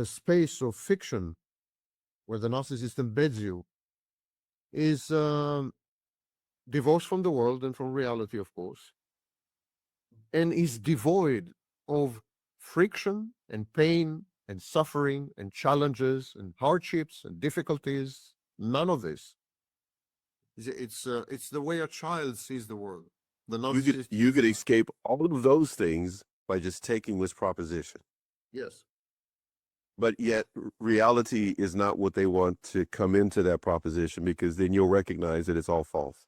space of fiction where the narcissist embeds you is divorced from the world and from reality, of course, and is devoid of friction and pain and suffering and challenges and hardships and difficulties. None of this. It's the way a child sees the world. The narcissist. You could escape all of those things by just taking this proposition. Yes. But yet reality is not what they want to come into that proposition, because then you'll recognize that it's all false.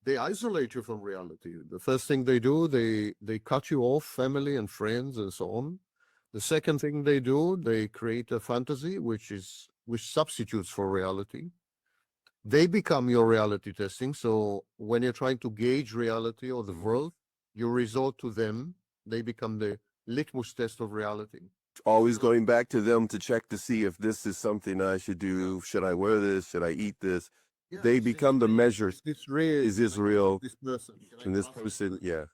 They isolate you from reality. The first thing they do, they cut you off, family and friends and so on. The second thing they do, they create a fantasy which substitutes for reality. They become your reality testing. So when you're trying to gauge reality or the world, you resort to them. They become the litmus test of reality. Always going back to them to check to see if this is something I should do. Should I wear this? Should I eat this? Yeah, they become the measure. Is this real? This person. And this person, yeah.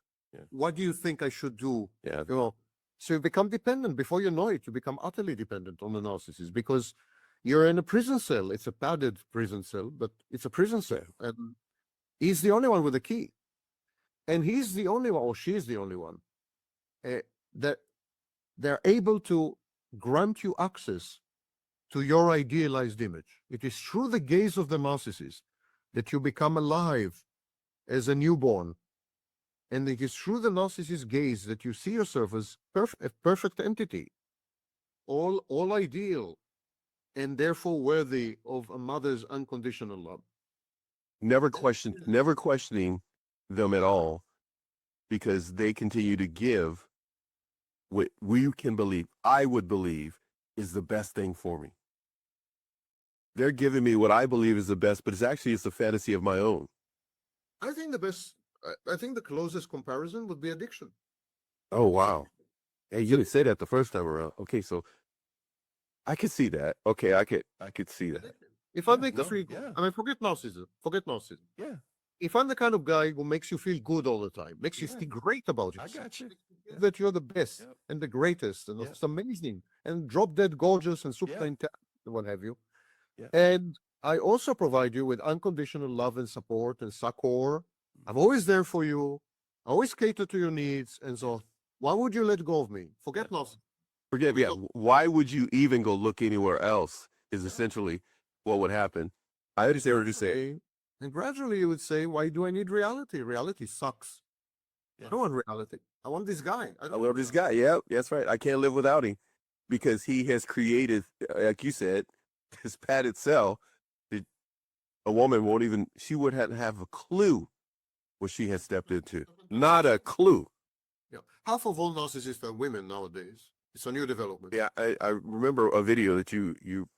What do you think I should do? Yeah. You know, so you become dependent. Before you know it, you become utterly dependent on the narcissist, because you're in a prison cell. It's a padded prison cell, but it's a prison cell. And he's the only one with the key. And he's the only one, or she's the only one, that they're able to grant you access to your idealized image. It is through the gaze of the narcissist that you become alive as a newborn. And it is through the narcissist's gaze that you see yourself as a perfect entity, all ideal, and therefore worthy of a mother's unconditional love. Never questioning them at all, because they continue to give what I would believe is the best thing for me. They're giving me what I believe is the best, but it's a fantasy of my own. I think the closest comparison would be addiction. Oh, wow. Hey, you didn't say that the first time around. Okay, so I could see that. Okay, I could see that. If I make forget narcissism. Yeah. If I'm the kind of guy who makes you feel good all the time, makes you feel great about yourself, I got you. that you're the best and the greatest and it's amazing and drop dead gorgeous and super intact and what have you. Yeah. And I also provide you with unconditional love and support and succor. I'm always there for you. I always cater to your needs. And so why would you let go of me? Forget narcissism. Why would you even go look anywhere else is essentially what would happen. I understand what you're saying. And gradually you would say, why do I need reality? Reality sucks. I don't want reality. I want this guy. I love this guy. Yeah, that's right. I can't live without him, because he has created, like you said, this padded cell. A woman wouldn't have a clue what she has stepped into. Not a clue. Yeah. Half of all narcissists are women nowadays. It's a new development. Yeah, I remember a video that you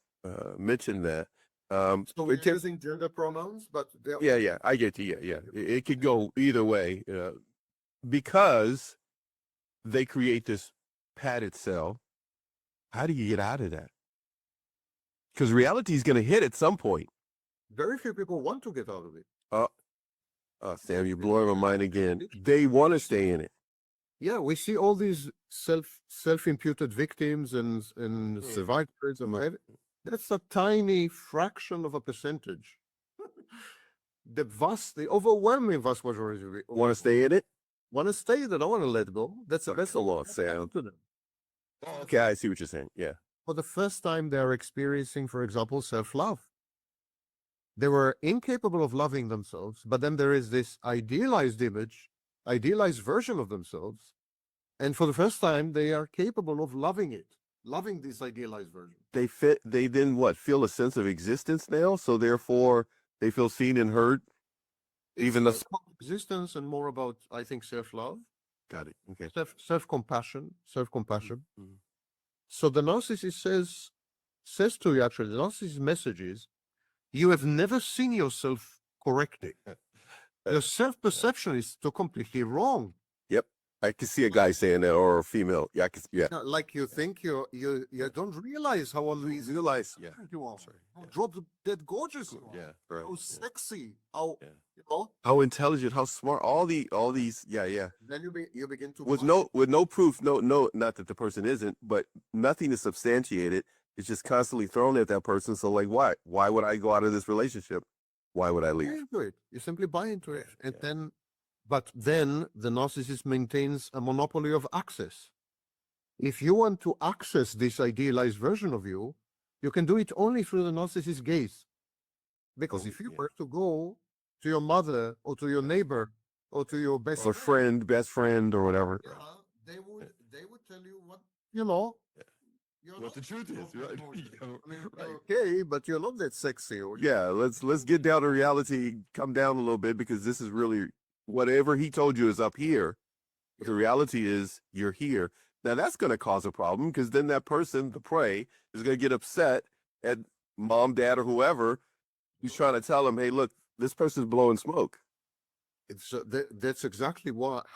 mentioned that. So we're using gender pronouns, but yeah, I get you. Yeah. It could go either way, because they create this padded cell. How do you get out of that? Because reality is going to hit at some point. Very few people want to get out of it. Sam, you're blowing my mind again. They want to stay in it. Yeah, we see all these self-imputed victims and survivors and whatever. That's a tiny fraction of a percentage. The overwhelming vast majority want to stay in it. Want to stay in it. I want to let go. That's a lot, Sam. Okay, I see what you're saying. Yeah. For the first time, they're experiencing, for example, self-love. They were incapable of loving themselves, but then there is this idealized image, idealized version of themselves, and for the first time, they are capable of loving it. Loving this idealized version. They then feel a sense of existence now, so therefore they feel seen and heard. Even the existence and more about, I think, self-love. Got it. Okay. Self-compassion. Mm-hmm. So the narcissist says to you, actually, the narcissist message is, you have never seen yourself correctly. Your self-perception is completely wrong. Yep. I can see a guy saying that, or a female. Yeah, I can, yeah. No, like you think you don't realize how always Realize, yeah. you are. Sorry. How drop dead gorgeous you are. Yeah, right. How Yeah. sexy. How Yeah. you know. How intelligent, how smart, all these, yeah, yeah. Then you begin to With buy. no proof, no, not that the person isn't, but nothing is substantiated. It's just constantly thrown at that person. So like, why? Why would I go out of this relationship? Why would I buy leave? into it. You simply buy into it, and Yeah. then, but then the narcissist maintains a monopoly of access. If you want to access this idealized version of you, you can do it only through the narcissist gaze. Because Oh, if you yeah. were to go to your mother or to your neighbor or to your best Or friend, best friend, or whatever. yeah, they would tell you what you know. You're What not- the truth is, right? I mean, Right. you're okay, but you're not that sexy. Or Yeah, let's get down to reality, come down a little bit, because this is really whatever he told you is up here. The reality is you're here. Now that's going to cause a problem, because then that person, the prey, is going to get upset at mom, dad, or whoever who's trying to tell him, hey, look, this person's blowing smoke. It's that's exactly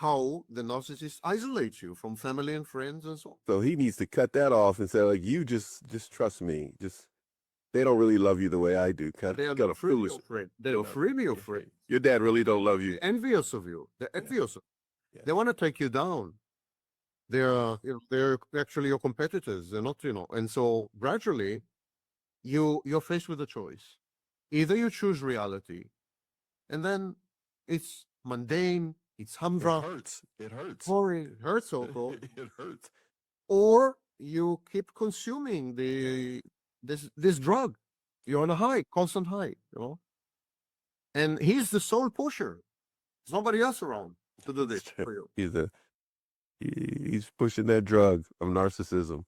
how the narcissist isolates you from family and friends and so on. So he needs to cut that off and say, like, you just trust me. Just they don't really love you the way I do. They are Kind of not really foolish. your friend. They're not really your friend. Your dad really don't love you. They're envious of you. They're envious. Yeah. They want to take you down. They're actually your competitors. They're not, and so gradually you're faced with a choice. Either you choose reality, and then it's mundane, it's It humdrum, hurts. It hurts. boring, it hurts also, It hurts. or you keep consuming this drug. You're on a high, constant high, and he's the sole pusher. There's nobody else around to do this for you. He's pushing that drug of narcissism.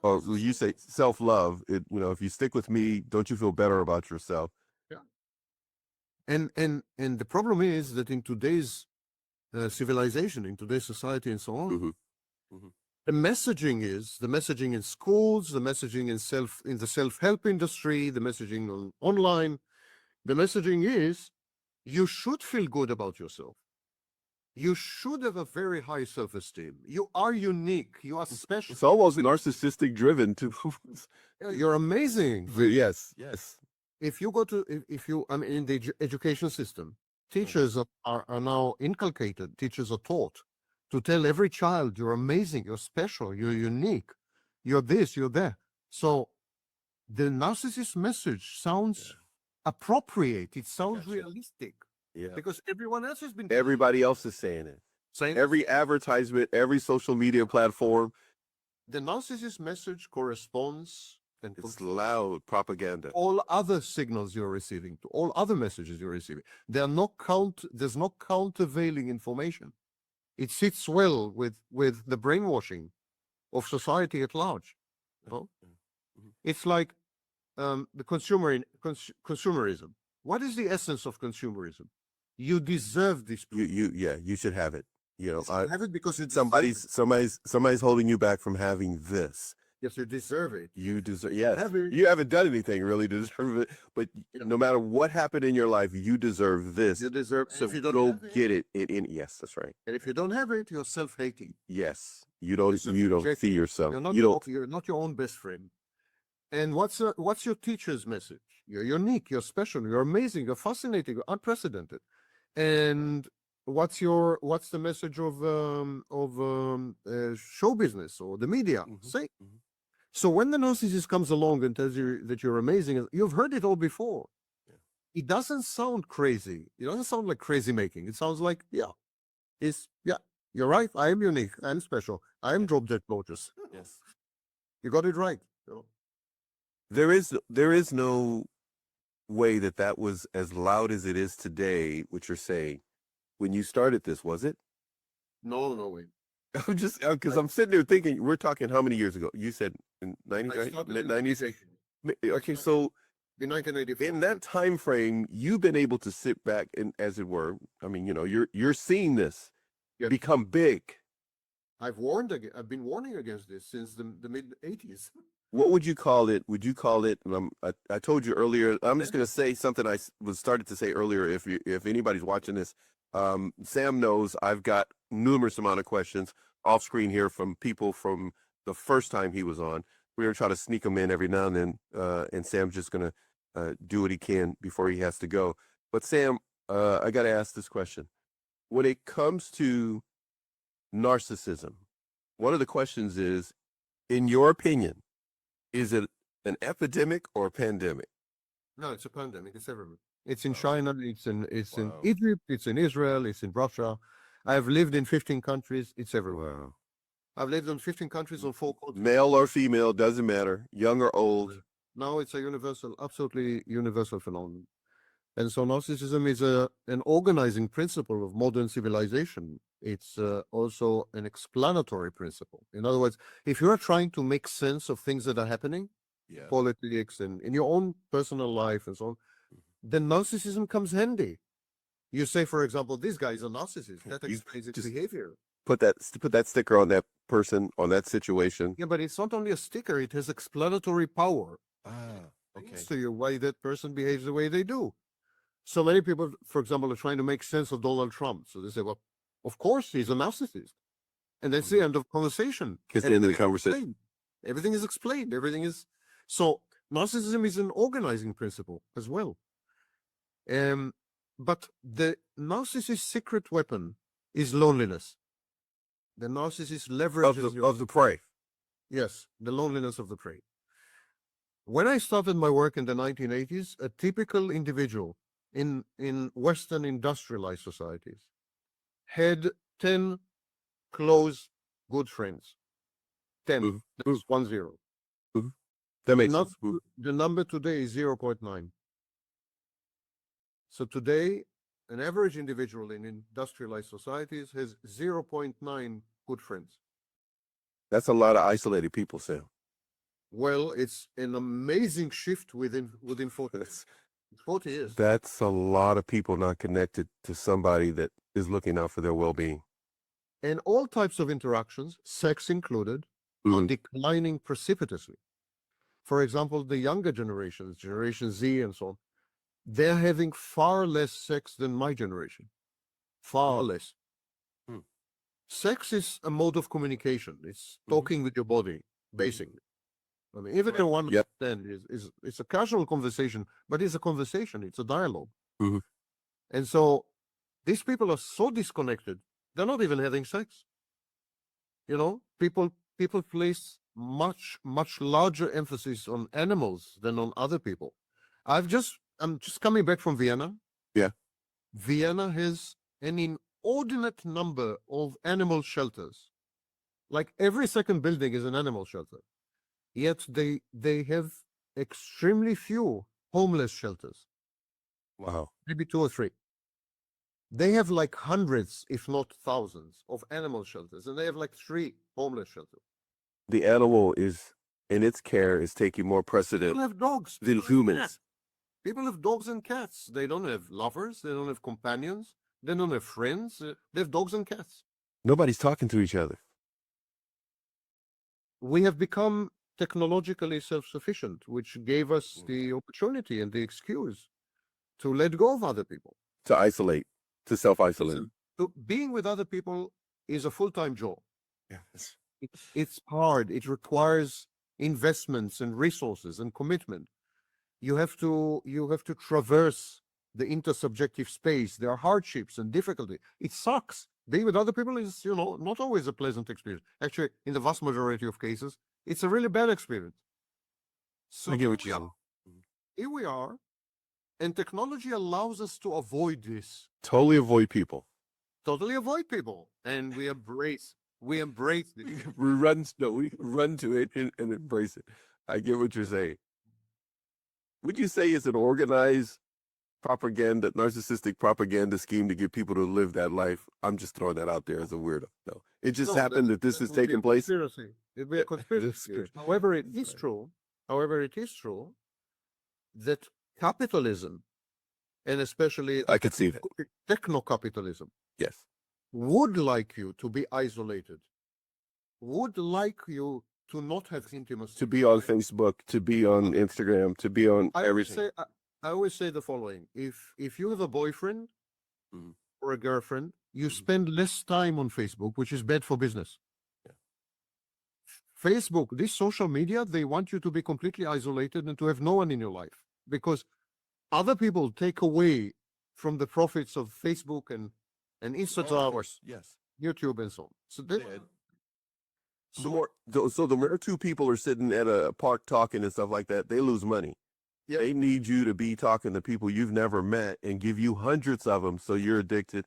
Or you say self-love. If you stick with me, don't you feel better about yourself? And the problem is that in today's civilization, in today's society, and so on, Mm-hmm. the messaging in schools, the messaging in the self-help industry, the messaging online, the messaging is you should feel good about yourself. You should have a very high self-esteem. You are unique. You are special. It's almost narcissistic driven too. You're amazing. Yes. If you go to, if you, I mean, in the education system, teachers are now inculcated, teachers are taught to tell every child, you're amazing, you're special, you're unique, you're this, you're that. So the narcissist message sounds appropriate. It sounds realistic. Yeah. Because everyone else has been. Everybody else is saying it. Saying Every advertisement, every social media platform. The narcissist message corresponds and It's loud propaganda. all other signals you're receiving, to all other messages you're receiving. There's no countervailing information. It sits well with the brainwashing of society at large. It's like the consumerism. What is the essence of consumerism? You deserve this. You should have it. I have it because it's somebody's holding you back from having this. Yes, you deserve it. You deserve. Yes, Have it. you haven't done anything really to deserve it. But no matter what happened in your life, you deserve this. You deserve. So if you don't go have get it. Yes, that's right. And if you don't have it, you're self-hating. Yes, you don't see yourself. You're not. You're not your own best friend. And what's your teacher's message? You're unique. You're special. You're amazing. You're fascinating. You're unprecedented. And what's the message of show business or the media? Say. So when the narcissist comes along and tells you that you're amazing, you've heard it all before. It doesn't sound crazy. It doesn't sound like crazy making. It sounds like, you're right. I am unique. I'm special. I am drop dead gorgeous. Yes. You got it right. There is no way that was as loud as it is today, what you're saying. When you started this, was it? No way. I'm just because I'm sitting there thinking, we're talking how many years ago? You said in 90s, right? 90s. Okay, so in 1984. In that time frame, you've been able to sit back and, as it were, I mean, you're seeing this become big. I've been warning against this since the mid 80s. What would you call it? Would you call it? And I told you earlier. I'm just going to say something I was started to say earlier. If anybody's watching this Sam knows I've got numerous amount of questions off screen here from people from the first time he was on. We're gonna try to sneak them in every now and then, and Sam's just gonna do what he can before he has to go. But Sam, I got to ask this question: when it comes to narcissism, one of the questions is, in your opinion, is it an epidemic or a pandemic? No, it's a pandemic. It's everywhere. It's in China. It's in Wow. Egypt. It's in Israel. It's in Russia. I've lived in 15 countries. It's everywhere. Wow. I've lived in 15 countries on 4 continents. Male or female, doesn't matter. Young or old. Now it's a universal, absolutely universal phenomenon. And so narcissism is an organizing principle of modern civilization. It's also an explanatory principle. In other words, if you are trying to make sense of things that are happening, Yeah. politics and in your own personal life and so on, then narcissism comes handy. You say, for example, this guy is a narcissist. That You explains its just- behavior. Put that sticker on that person, on that situation. Yeah, but it's not only a sticker, it has explanatory power. Ah, Explains to you why that person behaves the way they do. So many people, for example, are trying to make sense of Donald Trump. So they say, well, of course, he's a narcissist. And that's the end of conversation. It's the end of the Everything is conversation. explained. Everything is explained. Everything is. So narcissism is an organizing principle as well. But the narcissist's secret weapon is loneliness. The narcissist leverages Of the prey. Yes, the loneliness of the prey. When I started my work in the 1980s, a typical individual in Western industrialized societies had 10 close good friends. 10. Mhm. That's 10. That makes Not, sense. the number today is 0.9. So today, an average individual in industrialized societies has 0.9 good friends. That's a lot of isolated people, Sam. Well, it's an amazing shift within 40 years. 40 years. That's a lot of people not connected to somebody that is looking out for their well-being. And all types of interactions, sex included, are declining precipitously. For example, the younger generations, Generation Z and so on, they're having far less sex than my generation. Far less. Hmm. Sex is a mode of communication. It's talking with your body, basically. I mean, even in one Yep. stand it's a casual conversation, but it's a conversation. It's a dialogue. Mhm. And so these people are so disconnected. They're not even having sex. You know, people place much larger emphasis on animals than on other people. I'm just coming back from Vienna. Yeah. Vienna has an inordinate number of animal shelters. Like every second building is an animal shelter. Yet they have extremely few homeless shelters, Wow. maybe 2 or 3. They have like hundreds, if not thousands, of animal shelters, and they have like 3 homeless shelters. The animal is, in its care, is taking more precedent People have dogs than people have humans. cats. People have dogs and cats. They don't have lovers. They don't have companions. They don't have friends. They have dogs and cats. Nobody's talking to each other. We have become technologically self-sufficient, which gave us the opportunity and the excuse to let go of other people. To isolate, to self-isolate. Listen, so being with other people is a full-time job. Yes. It's hard. It requires investments and resources and commitment. You have to traverse the intersubjective space. There are hardships and difficulty. It sucks. Being with other people is, not always a pleasant experience. Actually, in the vast majority of cases, it's a really bad experience. So I get what you're saying. here we are, and technology allows us to avoid this. Totally avoid people. Totally avoid people, and we embrace it. We run to it and embrace it. I get what you're saying. Would you say it's an organized propaganda, narcissistic propaganda scheme to get people to live that life? I'm just throwing that out there as a weirdo. No, it just happened that this is would be a taking place. Conspiracy. It'd be a conspiracy. Conspiracy. However, it is true. However, it is true that capitalism, and especially I could see that. techno-capitalism, Yes. would like you to be isolated, would like you to not have intimacy. To be on Facebook, to be on Instagram, to be on I everything. always say the following: if you have a boyfriend, Mhm. or a girlfriend, you spend less time on Facebook, which is bad for business. Facebook, this social media, they want you to be completely isolated and to have no one in your life because other people take away from the profits of Facebook and Of Instagram, course, yes. YouTube, and so on. So The more two people are sitting at a park talking and stuff like that, they lose money. Yep. They need you to be talking to people you've never met and give you hundreds of them, so you're addicted.